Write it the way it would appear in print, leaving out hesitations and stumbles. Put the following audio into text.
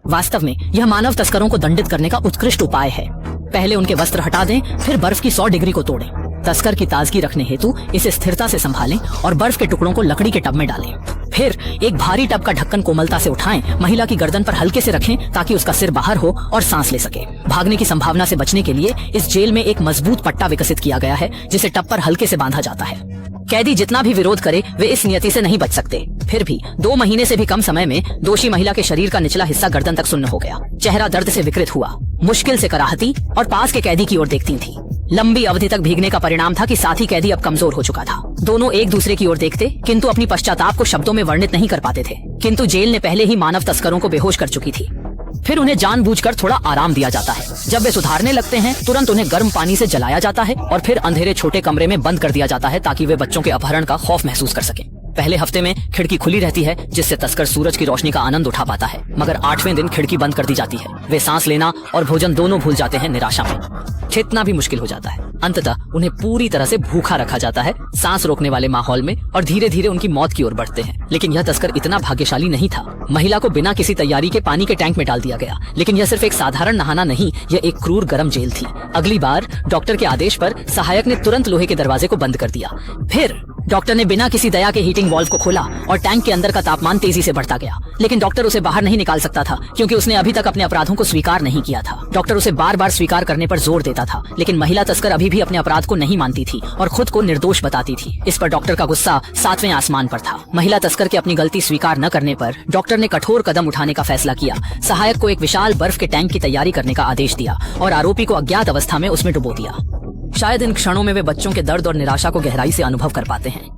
वास्तव में यह मानव तस्करों को दंडित करने का उत्कृष्ट उपाय है। पहले उनके वस्त्र हटा दें, फिर बर्फ की 100 डिग्री को तोड़ें। तस्कर की ताजगी रखने हेतु इसे स्थिरता से संभालें और बर्फ के टुकड़ों को लकड़ी के टब में डालें। फिर एक भारी टब का ढक्कन कोमलता से उठाएं, महिला की गर्दन पर हल्के से रखें ताकि उसका सिर बाहर हो और सांस ले सके। भागने की संभावना से बचने के लिए इस जेल में एक मजबूत पट्टा विकसित किया गया है जिसे टब पर हल्के से बांधा जाता है। कैदी जितना भी विरोध करे वे इस नियति से नहीं बच सकते। फिर भी 2 महीने से भी कम समय में दोषी महिला के शरीर का निचला हिस्सा गर्दन तक सुन्न हो गया। चेहरा दर्द से विकृत हुआ, मुश्किल से कराहती और पास के कैदी की ओर देखती थी। लंबी अवधि तक भीगने का परिणाम था कि साथी कैदी अब कमजोर हो चुका था। दोनों एक दूसरे की ओर देखते किंतु अपनी पश्चाताप को शब्दों में वर्णित नहीं कर पाते थे। किंतु जेल ने पहले ही मानव तस्करों को बेहोश कर चुकी थी। फिर उन्हें जानबूझकर थोड़ा आराम दिया जाता है। जब वे सुधारने लगते हैं तुरंत उन्हें गर्म पानी से जलाया जाता है और फिर अंधेरे छोटे कमरे में बंद कर दिया जाता है ताकि वे बच्चों के अपहरण का खौफ महसूस कर सकें। पहले हफ्ते में खिड़की खुली रहती है जिससे तस्कर सूरज की रोशनी का आनंद उठा पाता है, मगर 8वें दिन खिड़की बंद कर दी जाती है। वे सांस लेना और भोजन दोनों भूल जाते हैं निराशा में। चेतना भी मुश्किल हो जाता है। अंततः उन्हें पूरी तरह से भूखा रखा जाता है सांस रोकने वाले माहौल में और धीरे धीरे उनकी मौत की ओर बढ़ते हैं। लेकिन यह तस्कर इतना भाग्यशाली नहीं था। महिला को बिना किसी तैयारी के पानी के टैंक में डाल दिया गया। लेकिन यह सिर्फ एक साधारण नहाना नहीं, यह एक क्रूर गर्म जेल थी। अगली बार डॉक्टर के आदेश पर सहायक ने तुरंत लोहे के दरवाजे को बंद कर दिया। फिर डॉक्टर ने बिना किसी दया के हीटिंग वाल्व को खोला और टैंक के अंदर का तापमान तेजी से बढ़ता गया। लेकिन डॉक्टर उसे बाहर नहीं निकाल सकता था क्योंकि उसने अभी तक अपने अपराधों को स्वीकार नहीं किया था। डॉक्टर उसे बार बार स्वीकार करने पर जोर देता था, लेकिन महिला तस्कर अभी भी अपने अपराध को नहीं मानती थी और खुद को निर्दोष बताती थी। इस पर डॉक्टर का गुस्सा 7वें आसमान पर था। महिला तस्कर के अपनी गलती स्वीकार न करने पर डॉक्टर ने कठोर कदम उठाने का फैसला किया। सहायक को एक विशाल बर्फ के टैंक की तैयारी करने का आदेश दिया और आरोपी को अज्ञात अवस्था में उसमें डुबो दिया। शायद इन क्षणों में वे बच्चों के दर्द और निराशा को गहराई से अनुभव कर पाते हैं।